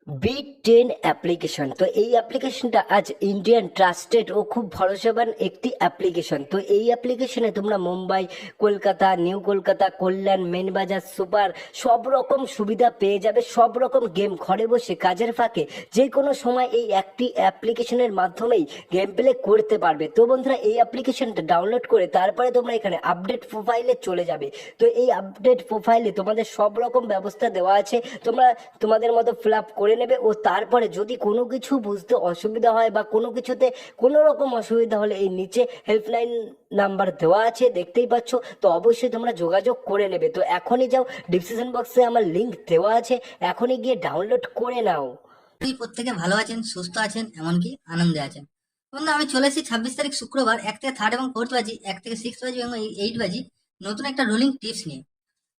B10 application. তো এই অ্যাপ্লিকেশনটা আজ ইন্ডিয়ান ট্রাস্টেড ও খুব ভরসাবান একটি অ্যাপ্লিকেশন। তো এই অ্যাপ্লিকেশনে তোমরা মুম্বাই, কলকাতা, নিউ কলকাতা, কল্যাণ, মেনবাজার, সুপার সব রকম সুবিধা পেয়ে যাবে। সব রকম গেম ঘরে বসে কাজের ফাঁকে যে কোনো সময় এই একটি অ্যাপ্লিকেশনের মাধ্যমেই গেম প্লে করতে পারবে। তো বন্ধুরা, এই অ্যাপ্লিকেশনটা ডাউনলোড করে তারপরে তোমরা এখানে আপডেট প্রোফাইলে চলে যাবে। তো এই আপডেট প্রোফাইলে তোমাদের সব রকম ব্যবস্থা দেওয়া আছে। তোমরা তোমাদের মতো ফিল আপ করে নেবে ও তারপরে যদি কোনো কিছু বুঝতে অসুবিধা হয় বা কোনো কিছুতে কোনো রকম অসুবিধা হলে এই নিচে হেল্পলাইন নাম্বার দেওয়া আছে, দেখতেই পাচ্ছ। তো অবশ্যই তোমরা যোগাযোগ করে নেবে। তো এখনই যাও, ডিসক্রিপশন বক্সে আমার লিংক দেওয়া আছে, এখনই গিয়ে ডাউনলোড করে নাও। প্রত্যেকে ভালো আছেন, সুস্থ আছেন, এমনকি আনন্দে আছেন। বন্ধু, আমি চলে এসেছি 26 তারিখ শুক্রবার 1 থেকে 3rd এবং 4th বাজি, 1 থেকে 6 বাজি এবং 8 বাজি নতুন একটা রোলিং টিপস নিয়ে।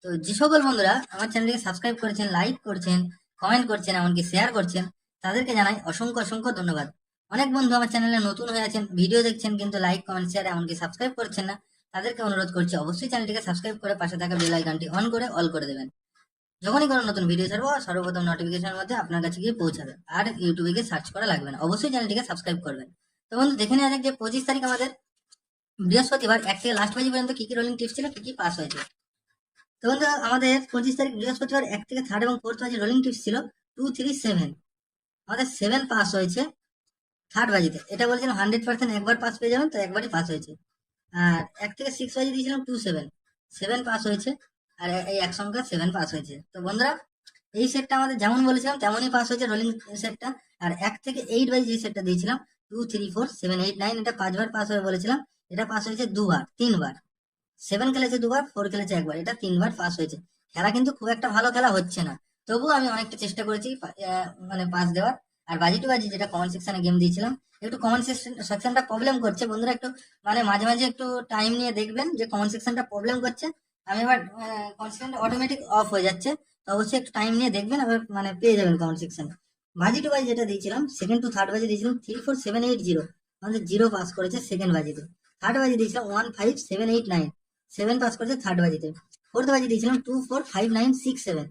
তো যে সকল বন্ধুরা আমার চ্যানেলটিকে সাবস্ক্রাইব করেছেন, লাইক করছেন, কমেন্ট করছেন, এমনকি শেয়ার করছেন, তাদেরকে জানাই অসংখ্য অসংখ্য ধন্যবাদ। অনেক বন্ধু আমার চ্যানেলে নতুন হয়ে আছেন, ভিডিও দেখছেন কিন্তু লাইক, কমেন্ট, শেয়ার এমনকি সাবস্ক্রাইব করছেন না। তাদেরকে অনুরোধ করছি অবশ্যই চ্যানেলটিকে সাবস্ক্রাইব করে পাশে থাকা বেল আইকনটি অন করে অল করে দেবেন। যখনই কোনো নতুন ভিডিও ছাড়বো সর্বপ্রথম নোটিফিকেশনের মধ্যে আপনার কাছে গিয়ে পৌঁছাবে। আর ইউটিউবে গিয়ে সার্চ করা লাগবে না, অবশ্যই চ্যানেলটিকে সাবস্ক্রাইব করবেন। তো বন্ধু, দেখে নেওয়া যাক যে 25 তারিখ আমাদের বৃহস্পতিবার 1 থেকে লাস্ট বাজি পর্যন্ত কি কি রোলিং টিপস ছিল, কি কি পাস হয়েছে। তো বন্ধু, আমাদের 25 তারিখ বৃহস্পতিবার 1 থেকে 3rd এবং 4th বাজি রোলিং টিপস ছিল 237। আমাদের 7 পাস হয়েছে 3rd বাজিতে। এটা বলেছিলাম 100% একবার পাস পেয়ে যাবেন, তো একবারই পাস হয়েছে। আর 1 থেকে 6 বাজি দিয়েছিলাম 27, 7 পাস হয়েছে। আর এই এক সংখ্যা 7 পাস হয়েছে। তো বন্ধুরা, এই সেটটা আমাদের যেমন বলেছিলাম তেমনই পাস হয়েছে রোলিং সেটটা। আর 1 থেকে 8 বাজি যে সেটটা দিয়েছিলাম 2, 3, 4, 7, 8, 9, এটা 5বার পাস হয়ে বলেছিলাম, এটা পাস হয়েছে 3বার। 7 খেলেছে 2বার, 4 খেলেছে একবার, এটা 3বার পাস হয়েছে। খেলা কিন্তু খুব একটা ভালো খেলা হচ্ছে না, তবুও আমি অনেকটা চেষ্টা করেছি মানে পাস দেওয়ার। আর বাজি টু বাজি যেটা কমেন্ট সেকশনে গেম দিয়েছিলাম, একটু কমেন্ট সেকশনটা প্রবলেম করছে বন্ধুরা, একটু মানে মাঝে মাঝে একটু টাইম নিয়ে দেখবেন যে কমেন্ট সেকশনটা প্রবলেম করছে। আমি এবার কমেন্ট সেকশনটা অটোমেটিক অফ হয়ে যাচ্ছে, তো অবশ্যই একটু টাইম নিয়ে দেখবেন, আবার মানে পেয়ে যাবেন কমেন্ট সেকশন। বাজি টু বাজি যেটা দিয়েছিলাম 2nd to 3rd বাজি দিয়েছিলাম 34780, আমাদের 0 পাস করেছে সেকেন্ড বাজিতে। 3rd বাজি দিয়েছিলাম 15789, 7 পাস করেছে 3rd বাজিতে। 4th বাজি দিয়েছিলাম 24596,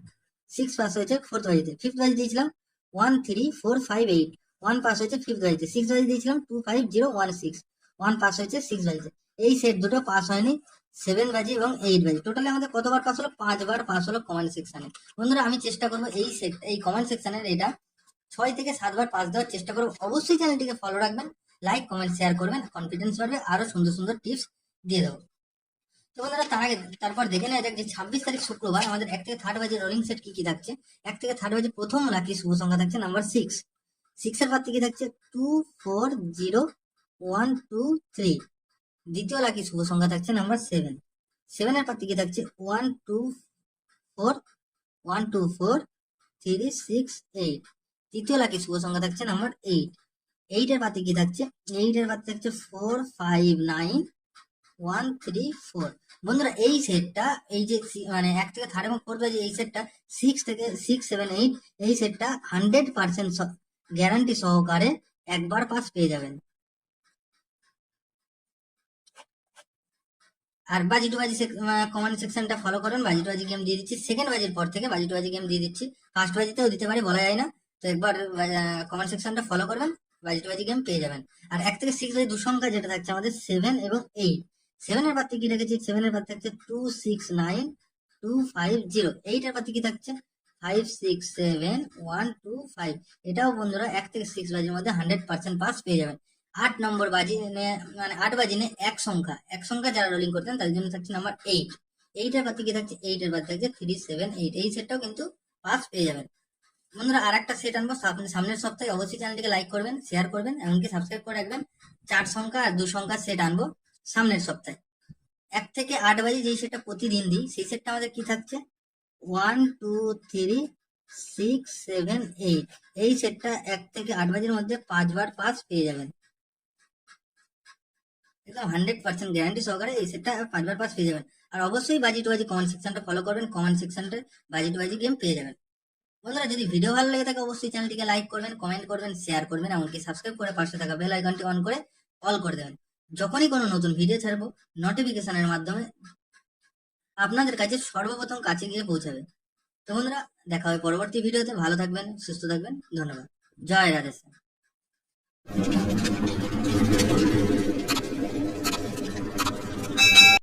6 পাস হয়েছে 4th বাজিতে। 5th বাজি দিয়েছিলাম 13458, 1 পাস হয়েছে 5th বাজিতে। 6th বাজি দিয়েছিলাম 25016, 1 পাস হয়েছে 6th বাজিতে। এই সেট দুটো পাস হয়নি 7 বাজি এবং 8 বাজি। টোটালি আমাদের কতবার পাস হলো? 5বার পাস হলো কমেন্ট সেকশনে। বন্ধুরা, আমি চেষ্টা করবো এই কমেন্ট সেকশনের এটা 6 থেকে 7বার পাস দেওয়ার চেষ্টা করবো। অবশ্যই চ্যানেলটিকে ফলো রাখবেন, লাইক, কমেন্ট, শেয়ার করবেন, কনফিডেন্স বাড়বে, আরো সুন্দর সুন্দর টিপস দিয়ে দেবো। তো বন্ধুরা, তারপর দেখে নেওয়া যাক যে 26 তারিখ শুক্রবার আমাদের 1 থেকে 3rd বাজে রোলিং সেট কি কি থাকছে। 1 থেকে 3rd বাজে প্রথম লাকি শুভ সংখ্যা থাকছে নাম্বার 6। 6 এর পাত্তি কি থাকছে 240123। দ্বিতীয় লাকি শুভ সংখ্যা থাকছে নাম্বার 7। 7 এর পাত্তি কি থাকছে 124368। তৃতীয় লাকি শুভ সংখ্যা থাকছে নাম্বার 8। 8 এর পাত্তি কি থাকছে 8 এর পাত্তি থাকছে 459134। বন্ধুরা, এই সেটটা এই যে মানে 1 থেকে 3rd এবং 4th বাজে এই সেটটা 6 7 8, এই সেটটা 100% গ্যারান্টি সহকারে একবার পাস পেয়ে যাবেন। আর বাজি টু বাজি কমেন্ট সেকশনটা ফলো করুন। বাজি টু বাজি গেম দিয়ে দিচ্ছি সেকেন্ড বাজির পর থেকে, বাজি টু বাজি গেম দিয়ে দিচ্ছি। ফার্স্ট বাজিতেও দিতে পারি, বলা যায় না। তো একবার কমেন্ট সেকশনটা ফলো করবেন, বাজি টু বাজি গেম পেয়ে যাবেন। আর 1 থেকে 6 বাজি দু সংখ্যা যেটা থাকছে আমাদের 7 এবং 8। 7 এর পাত্রে কি রেখেছি 7 এর পাত্রে থাকছে 269250। 8 এর পাত্রে কি থাকছে 567125। এটাও বন্ধুরা 1 থেকে 6 বাজির মধ্যে 100% পাস পেয়ে যাবেন। 8 নম্বর বাজি মানে 8 বাজি এক সংখ্যা যারা রোলিং করতেন তাদের জন্য থাকছে নাম্বার 8। 8 এর পাতে কি থাকছে 8 এর পাতে থাকছে 378। এই সেটটাও কিন্তু পাস পেয়ে যাবেন। বন্ধুরা, আর একটা সেট আনবো সামনের সপ্তাহে, অবশ্যই চ্যানেলটিকে লাইক করবেন, শেয়ার করবেন, এমনকি সাবস্ক্রাইব করে রাখবেন। 4 সংখ্যা আর 2 সংখ্যা সেট আনবো সামনের সপ্তাহে। 1 থেকে 8 বাজি যেই সেটটা প্রতিদিন দিই সেই সেটটা আমাদের কি থাকছে 12367 8। এই সেটটা 1 থেকে 8 বাজির মধ্যে 5বার পাস পেয়ে যাবেন। একদম 100% গ্যারান্টি সহকারে এই সেটটা 5বার পাস পেয়ে যাবেন। আর অবশ্যই বাজি টু বাজি কমেন্ট সেকশনটা ফলো করবেন, কমেন্ট সেকশনটা বাজি টু বাজি গেম পেয়ে যাবেন। বন্ধুরা, যদি ভিডিও ভালো লেগে থাকে অবশ্যই চ্যানেলটিকে লাইক করবেন, কমেন্ট করবেন, শেয়ার করবেন, এমনকি সাবস্ক্রাইব করে পাশে থাকা বেল আইকনটি অন করে অল করে দেবেন। যখনই কোনো নতুন ভিডিও ছাড়বো নোটিফিকেশনের মাধ্যমে আপনাদের কাছে সর্বপ্রথম কাছে গিয়ে পৌঁছাবে। তো বন্ধুরা, দেখা হবে পরবর্তী ভিডিওতে। ভালো থাকবেন, সুস্থ থাকবেন, ধন্যবাদ। জয় রাধেশ্যাম।